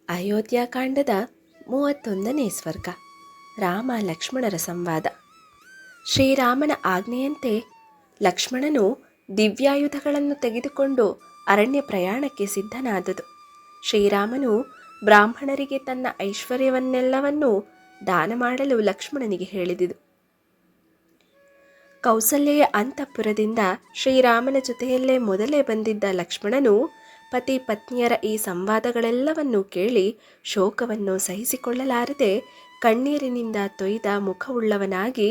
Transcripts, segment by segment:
ಅಯೋಧ್ಯಾಕಾಂಡದ 31ನೇ ಸ್ವರ್ಗ. ರಾಮ ಲಕ್ಷ್ಮಣರ ಸಂವಾದ. ಶ್ರೀರಾಮನ ಆಜ್ಞೆಯಂತೆ ಲಕ್ಷ್ಮಣನು ದಿವ್ಯಾಯುಧಗಳನ್ನು ತೆಗೆದುಕೊಂಡು ಅರಣ್ಯ ಪ್ರಯಾಣಕ್ಕೆ ಸಿದ್ಧನಾದದು. ಶ್ರೀರಾಮನು ಬ್ರಾಹ್ಮಣರಿಗೆ ತನ್ನ ಐಶ್ವರ್ಯವನ್ನೆಲ್ಲವನ್ನೂ ದಾನ ಮಾಡಲು ಲಕ್ಷ್ಮಣನಿಗೆ ಹೇಳಿದುದು. ಕೌಸಲ್ಯೆಯ ಅಂತಃಪುರದಿಂದ ಶ್ರೀರಾಮನ ಜೊತೆಯಲ್ಲೇ ಮೊದಲೇ ಬಂದಿದ್ದ ಲಕ್ಷ್ಮಣನು ಪತಿ ಪತ್ನಿಯರ ಈ ಸಂವಾದಗಳೆಲ್ಲವನ್ನೂ ಕೇಳಿ ಶೋಕವನ್ನು ಸಹಿಸಿಕೊಳ್ಳಲಾರದೆ ಕಣ್ಣೀರಿನಿಂದ ತೊಯ್ದ ಮುಖವುಳ್ಳವನಾಗಿ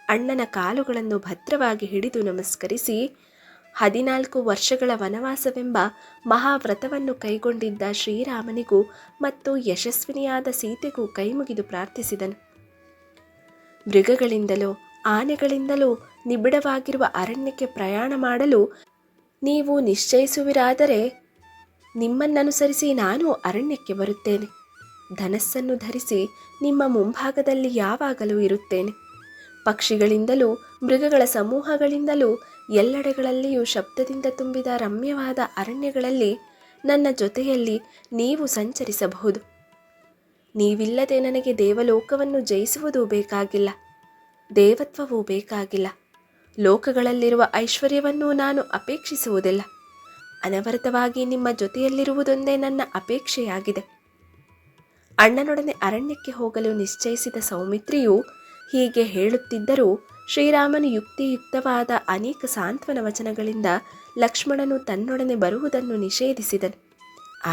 ಅಣ್ಣನ ಕಾಲುಗಳನ್ನು ಭದ್ರವಾಗಿ ಹಿಡಿದು ನಮಸ್ಕರಿಸಿ 14 ವರ್ಷಗಳ ವನವಾಸವೆಂಬ ಮಹಾವ್ರತವನ್ನು ಕೈಗೊಂಡಿದ್ದ ಶ್ರೀರಾಮನಿಗೂ ಮತ್ತು ಯಶಸ್ವಿನಿಯಾದ ಸೀತೆಗೂ ಕೈಮುಗಿದು ಪ್ರಾರ್ಥಿಸಿದನು. ಮೃಗಗಳಿಂದಲೋ ಆನೆಗಳಿಂದಲೂ ನಿಬಿಡವಾಗಿರುವ ಅರಣ್ಯಕ್ಕೆ ಪ್ರಯಾಣ ಮಾಡಲು ನೀವು ನಿಶ್ಚಯಿಸುವಿರಾದರೆ ನಿಮ್ಮನ್ನನುಸರಿಸಿ ನಾನು ಅರಣ್ಯಕ್ಕೆ ಬರುತ್ತೇನೆ. ಧನಸ್ಸನ್ನು ಧರಿಸಿ ನಿಮ್ಮ ಮುಂಭಾಗದಲ್ಲಿ ಯಾವಾಗಲೂ ಇರುತ್ತೇನೆ. ಪಕ್ಷಿಗಳಿಂದಲೂ ಮೃಗಗಳ ಸಮೂಹಗಳಿಂದಲೂ ಎಲ್ಲೆಡೆಗಳಲ್ಲಿಯೂ ಶಬ್ದದಿಂದ ತುಂಬಿದ ರಮ್ಯವಾದ ಅರಣ್ಯಗಳಲ್ಲಿ ನನ್ನ ಜೊತೆಯಲ್ಲಿ ನೀವು ಸಂಚರಿಸಬಹುದು. ನೀವಿಲ್ಲದೆ ನನಗೆ ದೇವಲೋಕವನ್ನು ಜಯಿಸುವುದೂ ಬೇಕಾಗಿಲ್ಲ, ದೇವತ್ವವೂ ಬೇಕಾಗಿಲ್ಲ. ಲೋಕಗಳಲ್ಲಿರುವ ಐಶ್ವರ್ಯವನ್ನೂ ನಾನು ಅಪೇಕ್ಷಿಸುವುದಿಲ್ಲ. ಅನವರತವಾಗಿ ನಿಮ್ಮ ಜೊತೆಯಲ್ಲಿರುವುದೊಂದೇ ನನ್ನ ಅಪೇಕ್ಷೆಯಾಗಿದೆ. ಅಣ್ಣನೊಡನೆ ಅರಣ್ಯಕ್ಕೆ ಹೋಗಲು ನಿಶ್ಚಯಿಸಿದ ಸೌಮಿತ್ರಿಯು ಹೀಗೆ ಹೇಳುತ್ತಿದ್ದರೂ ಶ್ರೀರಾಮನು ಯುಕ್ತಿಯುಕ್ತವಾದ ಅನೇಕ ಸಾಂತ್ವನ ವಚನಗಳಿಂದ ಲಕ್ಷ್ಮಣನು ತನ್ನೊಡನೆ ಬರುವುದನ್ನು ನಿಷೇಧಿಸಿದನು.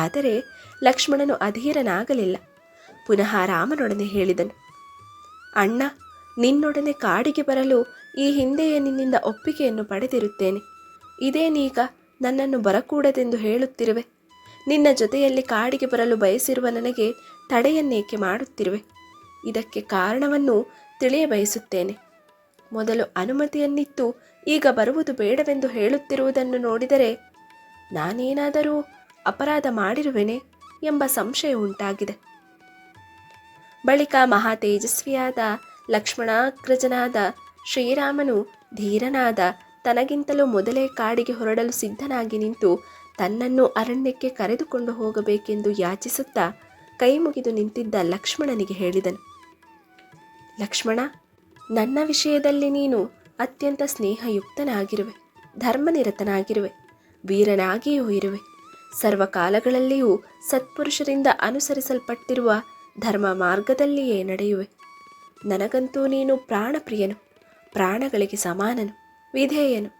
ಆದರೆ ಲಕ್ಷ್ಮಣನು ಅಧೀರನಾಗಲಿಲ್ಲ. ಪುನಃ ರಾಮನೊಡನೆ ಹೇಳಿದನು, ಅಣ್ಣ, ನಿನ್ನೊಡನೆ ಕಾಡಿಗೆ ಬರಲು ಈ ಹಿಂದೆಯೇ ನಿನ್ನಿಂದ ಒಪ್ಪಿಗೆಯನ್ನು ಪಡೆದಿರುತ್ತೇನೆ. ಇದೇನೀಗ ನನ್ನನ್ನು ಬರಕೂಡದೆಂದು ಹೇಳುತ್ತಿರುವೆ? ನಿನ್ನ ಜೊತೆಯಲ್ಲಿ ಕಾಡಿಗೆ ಬರಲು ಬಯಸಿರುವ ನನಗೆ ತಡೆಯನ್ನೇಕೆ ಮಾಡುತ್ತಿರುವೆ? ಇದಕ್ಕೆ ಕಾರಣವನ್ನು ತಿಳಿಯಬಯಸುತ್ತೇನೆ. ಮೊದಲು ಅನುಮತಿಯನ್ನಿತ್ತು ಈಗ ಬರುವುದು ಬೇಡವೆಂದು ಹೇಳುತ್ತಿರುವುದನ್ನು ನೋಡಿದರೆ ನಾನೇನಾದರೂ ಅಪರಾಧ ಮಾಡಿರುವೆನೆ ಎಂಬ ಸಂಶಯ ಉಂಟಾಗಿದೆ. ಬಳಿಕ ಮಹಾ ತೇಜಸ್ವಿಯಾದ ಲಕ್ಷ್ಮಣಾಗ್ರಜನಾದ ಶ್ರೀರಾಮನು ಧೀರನಾದ ತನಗಿಂತಲೂ ಮೊದಲೇ ಕಾಡಿಗೆ ಹೊರಡಲು ಸಿದ್ಧನಾಗಿ ನಿಂತು ತನ್ನನ್ನು ಅರಣ್ಯಕ್ಕೆ ಕರೆದುಕೊಂಡು ಹೋಗಬೇಕೆಂದು ಯಾಚಿಸುತ್ತಾ ಕೈ ಮುಗಿದು ನಿಂತಿದ್ದ ಲಕ್ಷ್ಮಣನಿಗೆ ಹೇಳಿದನು, ಲಕ್ಷ್ಮಣ, ನನ್ನ ವಿಷಯದಲ್ಲಿ ನೀನು ಅತ್ಯಂತ ಸ್ನೇಹಯುಕ್ತನಾಗಿರುವೆ, ಧರ್ಮನಿರತನಾಗಿರುವೆ, ವೀರನಾಗಿಯೂ ಇರುವೆ. ಸರ್ವಕಾಲಗಳಲ್ಲಿಯೂ ಸತ್ಪುರುಷರಿಂದ ಅನುಸರಿಸಲ್ಪಟ್ಟಿರುವ ಧರ್ಮ ಮಾರ್ಗದಲ್ಲಿಯೇ ನಡೆಯುವೆ. ನನಗಂತೂ ನೀನು ಪ್ರಾಣಪ್ರಿಯನು, ಪ್ರಾಣಗಳಿಗೆ ಸಮಾನನು, ವಿಧೇಯನು,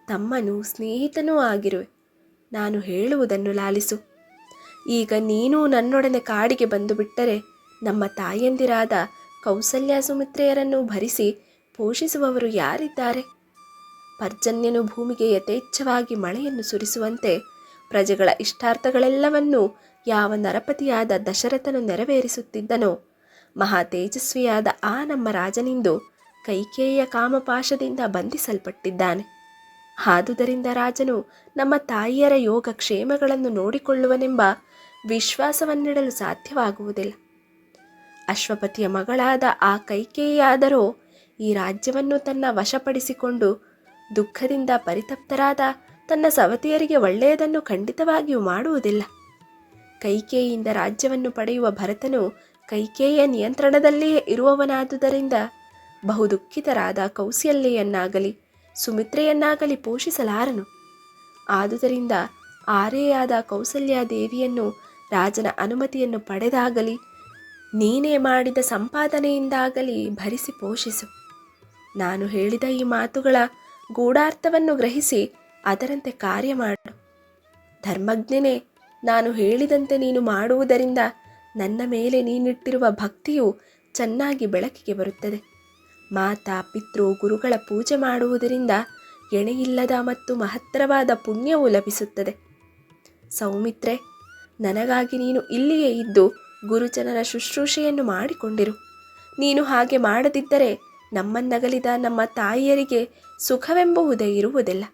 ತಮ್ಮನೂ ಸ್ನೇಹಿತನೂ ಆಗಿರುವೆ. ನಾನು ಹೇಳುವುದನ್ನು ಲಾಲಿಸು. ಈಗ ನೀನು ನನ್ನೊಡನೆ ಕಾಡಿಗೆ ಬಂದು ಬಿಟ್ಟರೆ ನಮ್ಮ ತಾಯಂದಿರಾದ ಕೌಸಲ್ಯ ಸುಮಿತ್ರೆಯರನ್ನು ಭರಿಸಿ ಪೋಷಿಸುವವರು ಯಾರಿದ್ದಾರೆ? ಪರ್ಜನ್ಯನು ಭೂಮಿಗೆ ಯಥೇಚ್ಛವಾಗಿ ಮಳೆಯನ್ನು ಸುರಿಸುವಂತೆ ಪ್ರಜೆಗಳ ಇಷ್ಟಾರ್ಥಗಳೆಲ್ಲವನ್ನೂ ಯಾವ ನರಪತಿಯಾದ ದಶರಥನು ನೆರವೇರಿಸುತ್ತಿದ್ದನೋ ಮಹಾ ತೇಜಸ್ವಿಯಾದ ಆ ನಮ್ಮ ರಾಜನಿಂದು ಕೈಕೇಯಿಯ ಕಾಮಪಾಶದಿಂದ ಬಂಧಿಸಲ್ಪಟ್ಟಿದ್ದಾನೆ. ಆದುದರಿಂದ ರಾಜನು ನಮ್ಮ ತಾಯಿಯರ ಯೋಗ ಕ್ಷೇಮಗಳನ್ನು ನೋಡಿಕೊಳ್ಳುವನೆಂಬ ವಿಶ್ವಾಸವನ್ನಿಡಲು ಸಾಧ್ಯವಾಗುವುದಿಲ್ಲ. ಅಶ್ವಪತಿಯ ಮಗಳಾದ ಆ ಕೈಕೇಯಿಯಾದರೋ ಈ ರಾಜ್ಯವನ್ನು ತನ್ನ ವಶಪಡಿಸಿಕೊಂಡು ದುಃಖದಿಂದ ಪರಿತಪ್ತರಾದ ತನ್ನ ಸವತಿಯರಿಗೆ ಒಳ್ಳೆಯದನ್ನು ಖಂಡಿತವಾಗಿಯೂ ಮಾಡುವುದಿಲ್ಲ. ಕೈಕೇಯಿಯಿಂದ ರಾಜ್ಯವನ್ನು ಪಡೆಯುವ ಭರತನು ಕೈಕೇಯಿಯ ನಿಯಂತ್ರಣದಲ್ಲಿಯೇ ಇರುವವನಾದುದರಿಂದ ಬಹುದುಃಖಿತರಾದ ಕೌಸಲ್ಯೆಯನ್ನಾಗಲಿ ಸುಮಿತ್ರೆಯನ್ನಾಗಲಿ ಪೋಷಿಸಲಾರನು. ಆದುದರಿಂದ ಆರೆಯಾದ ಕೌಸಲ್ಯಾದೇವಿಯನ್ನು ರಾಜನ ಅನುಮತಿಯನ್ನು ಪಡೆದಾಗಲಿ ನೀನೇ ಮಾಡಿದ ಸಂಪಾದನೆಯಿಂದಾಗಲಿ ಭರಿಸಿ ಪೋಷಿಸು. ನಾನು ಹೇಳಿದ ಈ ಮಾತುಗಳ ಗೂಢಾರ್ಥವನ್ನು ಗ್ರಹಿಸಿ ಅದರಂತೆ ಕಾರ್ಯ ಮಾಡು. ಧರ್ಮಜ್ಞನೇ, ನಾನು ಹೇಳಿದಂತೆ ನೀನು ಮಾಡುವುದರಿಂದ ನನ್ನ ಮೇಲೆ ನೀನಿಟ್ಟಿರುವ ಭಕ್ತಿಯು ಚೆನ್ನಾಗಿ ಬೆಳಕಿಗೆ ಬರುತ್ತದೆ. ಮಾತಾ ಪಿತೃ ಗುರುಗಳ ಪೂಜೆ ಮಾಡುವುದರಿಂದ ಎಣೆಯಿಲ್ಲದ ಮತ್ತು ಮಹತ್ತರವಾದ ಪುಣ್ಯವು ಲಭಿಸುತ್ತದೆ. ಸೌಮಿತ್ರೆ, ನನಗಾಗಿ ನೀನು ಇಲ್ಲಿಯೇ ಇದ್ದು ಗುರುಜನರ ಶುಶ್ರೂಷೆಯನ್ನು ಮಾಡಿಕೊಂಡಿರು. ನೀನು ಹಾಗೆ ಮಾಡದಿದ್ದರೆ ನಮ್ಮನ್ನಗಲಿದ ನಮ್ಮ ತಾಯಿಯರಿಗೆ ಸುಖವೆಂಬುವುದೇ ಇರುವುದಿಲ್ಲ.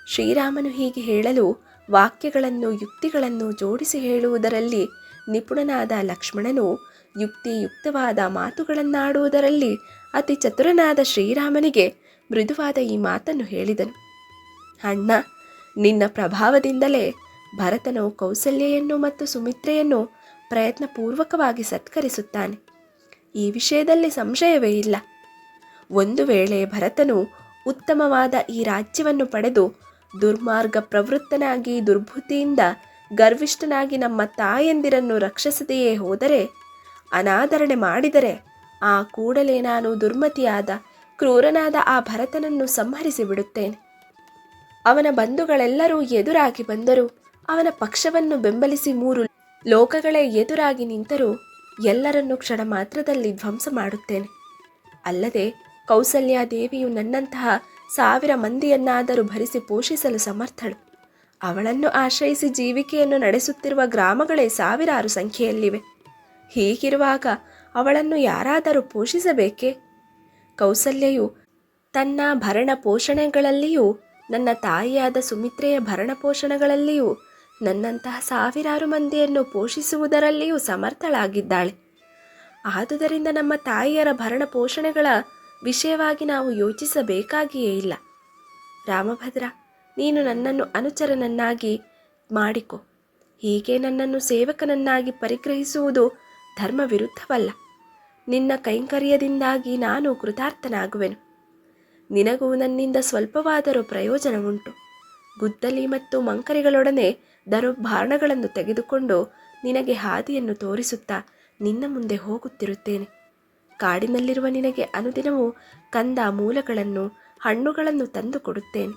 ಶ್ರೀರಾಮನು ಹೀಗೆ ಹೇಳಲು ವಾಕ್ಯಗಳನ್ನು ಯುಕ್ತಿಗಳನ್ನು ಜೋಡಿಸಿ ಹೇಳುವುದರಲ್ಲಿ ನಿಪುಣನಾದ ಲಕ್ಷ್ಮಣನು ಯುಕ್ತಿಯುಕ್ತವಾದ ಮಾತುಗಳನ್ನಾಡುವುದರಲ್ಲಿ ಅತಿ ಚತುರನಾದ ಶ್ರೀರಾಮನಿಗೆ ಮೃದುವಾದ ಈ ಮಾತನ್ನು ಹೇಳಿದನು. ಅಣ್ಣ, ನಿನ್ನ ಪ್ರಭಾವದಿಂದಲೇ ಭರತನು ಕೌಸಲ್ಯೆಯನ್ನು ಮತ್ತು ಸುಮಿತ್ರೆಯನ್ನು ಪ್ರಯತ್ನಪೂರ್ವಕವಾಗಿ ಸತ್ಕರಿಸುತ್ತಾನೆ. ಈ ವಿಷಯದಲ್ಲಿ ಸಂಶಯವೇ ಇಲ್ಲ. ಒಂದು ವೇಳೆ ಭರತನು ಉತ್ತಮವಾದ ಈ ರಾಜ್ಯವನ್ನು ಪಡೆದು ದುರ್ಮಾರ್ಗ ಪ್ರವೃತ್ತನಾಗಿ ದುರ್ಬುದ್ಧಿಯಿಂದ ಗರ್ವಿಷ್ಠನಾಗಿ ನಮ್ಮ ತಾಯಂದಿರನ್ನು ರಕ್ಷಿಸದೆಯೇ ಹೋದರೆ, ಅನಾದರಣೆ ಮಾಡಿದರೆ, ಆ ಕೂಡಲೇ ನಾನು ದುರ್ಮತಿಯಾದ ಕ್ರೂರನಾದ ಆ ಭರತನನ್ನು ಸಂಹರಿಸಿ ಬಿಡುತ್ತೇನೆ. ಅವನ ಬಂಧುಗಳೆಲ್ಲರೂ ಎದುರಾಗಿ ಬಂದರೂ, ಅವನ ಪಕ್ಷವನ್ನು ಬೆಂಬಲಿಸಿ 3 ಲೋಕಗಳೇ ಎದುರಾಗಿ ನಿಂತರೂ ಎಲ್ಲರನ್ನೂ ಕ್ಷಣ ಮಾತ್ರದಲ್ಲಿ ಧ್ವಂಸ ಮಾಡುತ್ತೇನೆ. ಅಲ್ಲದೆ ಕೌಸಲ್ಯಾದೇವಿಯು ನನ್ನಂತಹ 1000 ಮಂದಿಯನ್ನಾದರೂ ಭರಿಸಿ ಪೋಷಿಸಲು ಸಮರ್ಥಳು. ಅವಳನ್ನು ಆಶ್ರಯಿಸಿ ಜೀವಿಕೆಯನ್ನು ನಡೆಸುತ್ತಿರುವ ಗ್ರಾಮಗಳೇ ಸಾವಿರಾರು ಸಂಖ್ಯೆಯಲ್ಲಿವೆ. ಹೀಗಿರುವಾಗ ಅವಳನ್ನು ಯಾರಾದರೂ ಪೋಷಿಸಬೇಕೇ? ಕೌಸಲ್ಯೆಯು ತನ್ನ ಭರಣ ಪೋಷಣೆಗಳಲ್ಲಿಯೂ ನನ್ನ ತಾಯಿಯಾದ ಸುಮಿತ್ರೆಯ ಭರಣ ಪೋಷಣೆಗಳಲ್ಲಿಯೂ ನನ್ನಂತಹ ಸಾವಿರಾರು ಮಂದಿಯನ್ನು ಪೋಷಿಸುವುದರಲ್ಲಿಯೂ ಸಮರ್ಥಳಾಗಿದ್ದಾಳೆ. ಆದುದರಿಂದ ನಮ್ಮ ತಾಯಿಯರ ಭರಣ ಪೋಷಣೆಗಳ ವಿಷಯವಾಗಿ ನಾವು ಯೋಚಿಸಬೇಕಾಗಿಯೇ ಇಲ್ಲ. ರಾಮಭದ್ರ, ನೀನು ನನ್ನನ್ನು ಅನುಚರನನ್ನಾಗಿ ಮಾಡಿಕೊ. ಹೀಗೆ ನನ್ನನ್ನು ಸೇವಕನನ್ನಾಗಿ ಪರಿಗ್ರಹಿಸುವುದು ಧರ್ಮ ವಿರುದ್ಧವಲ್ಲ. ನಿನ್ನ ಕೈಂಕರ್ಯದಿಂದಾಗಿ ನಾನು ಕೃತಾರ್ಥನಾಗುವೆನು. ನಿನಗೂ ನನ್ನಿಂದ ಸ್ವಲ್ಪವಾದರೂ ಪ್ರಯೋಜನವುಂಟು. ಗುದ್ದಲಿ ಮತ್ತು ಮಂಕರಿಗಳೊಡನೆ ಧನುರ್ಬಾಣಗಳನ್ನು ತೆಗೆದುಕೊಂಡು ನಿನಗೆ ಹಾದಿಯನ್ನು ತೋರಿಸುತ್ತಾ ನಿನ್ನ ಮುಂದೆ ಹೋಗುತ್ತಿರುತ್ತೇನೆ. ಕಾಡಿನಲ್ಲಿರುವ ನಿನಗೆ ಅನುದಿನವೂ ಕಂದ ಮೂಲಗಳನ್ನು ಹಣ್ಣುಗಳನ್ನು ತಂದು ಕೊಡುತ್ತೇನೆ.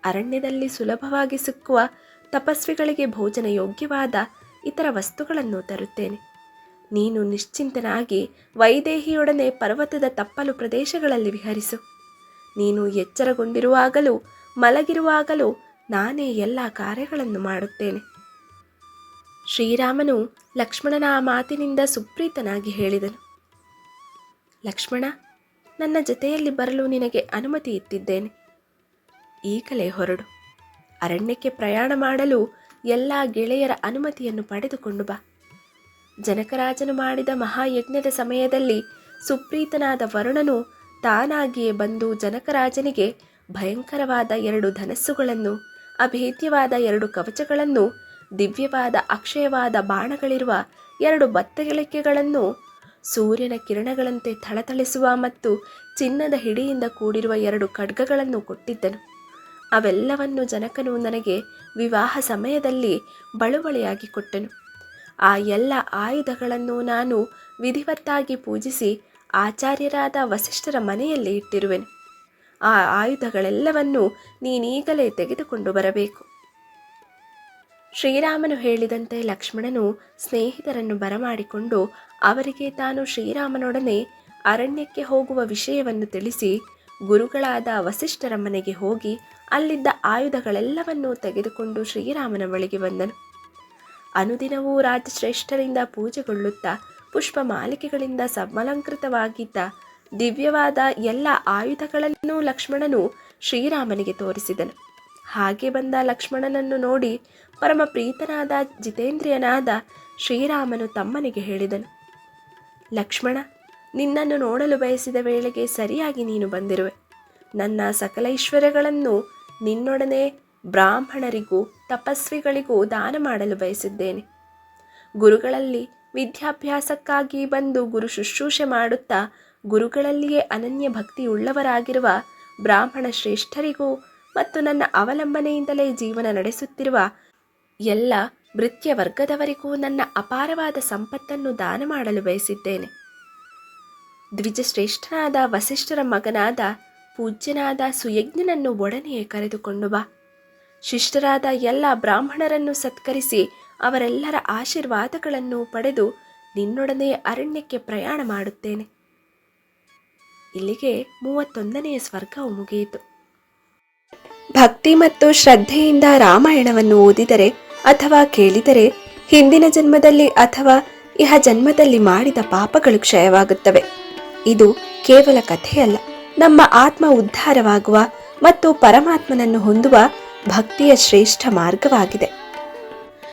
ಅರಣ್ಯದಲ್ಲಿ ಸುಲಭವಾಗಿ ಸಿಕ್ಕುವ ತಪಸ್ವಿಗಳಿಗೆ ಭೋಜನ ಯೋಗ್ಯವಾದ ಇತರ ವಸ್ತುಗಳನ್ನು ತರುತ್ತೇನೆ. ನೀನು ನಿಶ್ಚಿಂತನಾಗಿ ವೈದೇಹಿಯೊಡನೆ ಪರ್ವತದ ತಪ್ಪಲು ಪ್ರದೇಶಗಳಲ್ಲಿ ವಿಹರಿಸು. ನೀನು ಎಚ್ಚರಗೊಂಡಿರುವಾಗಲೂ ಮಲಗಿರುವಾಗಲೂ ನಾನೇ ಎಲ್ಲ ಕಾರ್ಯಗಳನ್ನು ಮಾಡುತ್ತೇನೆ. ಶ್ರೀರಾಮನು ಲಕ್ಷ್ಮಣನ ಆ ಮಾತಿನಿಂದ ಸುಪ್ರೀತನಾಗಿ ಹೇಳಿದನು. ಲಕ್ಷ್ಮಣ, ನನ್ನ ಜೊತೆಯಲ್ಲಿ ಬರಲು ನಿನಗೆ ಅನುಮತಿ ಇತ್ತಿದ್ದೇನೆ. ಈಗಲೇ ಹೊರಡು. ಅರಣ್ಯಕ್ಕೆ ಪ್ರಯಾಣ ಮಾಡಲು ಎಲ್ಲ ಗೆಳೆಯರ ಅನುಮತಿಯನ್ನು ಪಡೆದುಕೊಂಡು ಬಾ. ಜನಕರಾಜನು ಮಾಡಿದ ಮಹಾಯಜ್ಞದ ಸಮಯದಲ್ಲಿ ಸುಪ್ರೀತನಾದ ವರುಣನು ತಾನಾಗಿಯೇ ಬಂದು ಜನಕರಾಜನಿಗೆ ಭಯಂಕರವಾದ 2 ಧನಸ್ಸುಗಳನ್ನು, ಅಭೇದ್ಯವಾದ 2 ಕವಚಗಳನ್ನು, ದಿವ್ಯವಾದ ಅಕ್ಷಯವಾದ ಬಾಣಗಳಿರುವ 2 ಬತ್ತಳಿಕೆಗಳನ್ನು, ಸೂರ್ಯನ ಕಿರಣಗಳಂತೆ ಥಳಥಳಿಸುವ ಮತ್ತು ಚಿನ್ನದ ಹಿಡಿಯಿಂದ ಕೂಡಿರುವ 2 ಖಡ್ಗಗಳನ್ನು ಕೊಟ್ಟಿದ್ದನು. ಅವೆಲ್ಲವನ್ನು ಜನಕನು ನನಗೆ ವಿವಾಹ ಸಮಯದಲ್ಲಿ ಬಳುವಳಿಯಾಗಿ ಕೊಟ್ಟನು. ಆ ಎಲ್ಲ ಆಯುಧಗಳನ್ನು ನಾನು ವಿಧಿವತ್ತಾಗಿ ಪೂಜಿಸಿ ಆಚಾರ್ಯರಾದ ವಸಿಷ್ಠರ ಮನೆಯಲ್ಲಿ ಇಟ್ಟಿರುವೆನು. ಆ ಆಯುಧಗಳೆಲ್ಲವನ್ನು ನೀನೀಗಲೇ ತೆಗೆದುಕೊಂಡು ಬರಬೇಕು. ಶ್ರೀರಾಮನು ಹೇಳಿದಂತೆ ಲಕ್ಷ್ಮಣನು ಸ್ನೇಹಿತರನ್ನು ಬರಮಾಡಿಕೊಂಡು ಅವರಿಗೆ ತಾನು ಶ್ರೀರಾಮನೊಡನೆ ಅರಣ್ಯಕ್ಕೆ ಹೋಗುವ ವಿಷಯವನ್ನು ತಿಳಿಸಿ ಗುರುಗಳಾದ ವಸಿಷ್ಠರ ಮನೆಗೆ ಹೋಗಿ ಅಲ್ಲಿದ್ದ ಆಯುಧಗಳೆಲ್ಲವನ್ನೂ ತೆಗೆದುಕೊಂಡು ಶ್ರೀರಾಮನ ಬಳಿಗೆ ಬಂದನು. ಅನುದಿನವೂ ರಾಜಶ್ರೇಷ್ಠರಿಂದ ಪೂಜೆಗೊಳ್ಳುತ್ತಾ ಪುಷ್ಪ ಮಾಲಿಕೆಗಳಿಂದ ಸಮಲಂಕೃತವಾಗಿದ್ದ ದಿವ್ಯವಾದ ಎಲ್ಲ ಆಯುಧಗಳನ್ನು ಲಕ್ಷ್ಮಣನು ಶ್ರೀರಾಮನಿಗೆ ತೋರಿಸಿದನು. ಹಾಗೆ ಬಂದ ಲಕ್ಷ್ಮಣನನ್ನು ನೋಡಿ ಪರಮ ಪ್ರೀತನಾದ ಜಿತೇಂದ್ರಿಯನಾದ ಶ್ರೀರಾಮನು ತಮ್ಮನಿಗೆ ಹೇಳಿದನು. ಲಕ್ಷ್ಮಣ, ನಿನ್ನನ್ನು ನೋಡಲು ಬಯಸಿದ ವೇಳೆಗೆ ಸರಿಯಾಗಿ ನೀನು ಬಂದಿರುವೆ. ನನ್ನ ಸಕಲ ಐಶ್ವರ್ಯಗಳನ್ನು ನಿನ್ನೊಡನೆ ಬ್ರಾಹ್ಮಣರಿಗೂ ತಪಸ್ವಿಗಳಿಗೂ ದಾನ ಮಾಡಲು ಬಯಸಿದ್ದೇನೆ. ಗುರುಗಳಲ್ಲಿ ವಿದ್ಯಾಭ್ಯಾಸಕ್ಕಾಗಿ ಬಂದು ಗುರು ಶುಶ್ರೂಷೆ ಮಾಡುತ್ತಾ ಗುರುಗಳಲ್ಲಿಯೇ ಅನನ್ಯ ಭಕ್ತಿಯುಳ್ಳವರಾಗಿರುವ ಬ್ರಾಹ್ಮಣ ಶ್ರೇಷ್ಠರಿಗೂ ಮತ್ತು ನನ್ನ ಅವಲಂಬನೆಯಿಂದಲೇ ಜೀವನ ನಡೆಸುತ್ತಿರುವ ಎಲ್ಲ ಭೃತ್ಯ ವರ್ಗದವರಿಗೂ ನನ್ನ ಅಪಾರವಾದ ಸಂಪತ್ತನ್ನು ದಾನ ಮಾಡಲು ಬಯಸಿದ್ದೇನೆ. ದ್ವಿಜಶ್ರೇಷ್ಠನಾದ ವಸಿಷ್ಠರ ಮಗನಾದ ಪೂಜ್ಯನಾದ ಸುಯಜ್ಞನನ್ನು ಒಡನೆಯೇ ಕರೆದುಕೊಂಡು ಬಾ. ಶಿಷ್ಟರಾದ ಎಲ್ಲ ಬ್ರಾಹ್ಮಣರನ್ನು ಸತ್ಕರಿಸಿ ಅವರೆಲ್ಲರ ಆಶೀರ್ವಾದಗಳನ್ನು ಪಡೆದು ನಿನ್ನೊಡನೆ ಅರಣ್ಯಕ್ಕೆ ಪ್ರಯಾಣ ಮಾಡುತ್ತೇನೆ. ಇಲ್ಲಿಗೆ 31ನೆಯ ಸ್ವರ್ಗವು ಮುಗಿಯಿತು. ಭಕ್ತಿ ಮತ್ತು ಶ್ರದ್ಧೆಯಿಂದ ರಾಮಾಯಣವನ್ನು ಓದಿದರೆ ಅಥವಾ ಕೇಳಿದರೆ ಹಿಂದಿನ ಜನ್ಮದಲ್ಲಿ ಅಥವಾ ಇಹ ಜನ್ಮದಲ್ಲಿ ಮಾಡಿದ ಪಾಪಗಳು ಕ್ಷಯವಾಗುತ್ತವೆ. ಇದು ಕೇವಲ ಕಥೆಯಲ್ಲ, ನಮ್ಮ ಆತ್ಮ ಉದ್ಧಾರವಾಗುವ ಮತ್ತು ಪರಮಾತ್ಮನನ್ನು ಹೊಂದುವ ಭಕ್ತಿಯ ಶ್ರೇಷ್ಠ ಮಾರ್ಗವಾಗಿದೆ.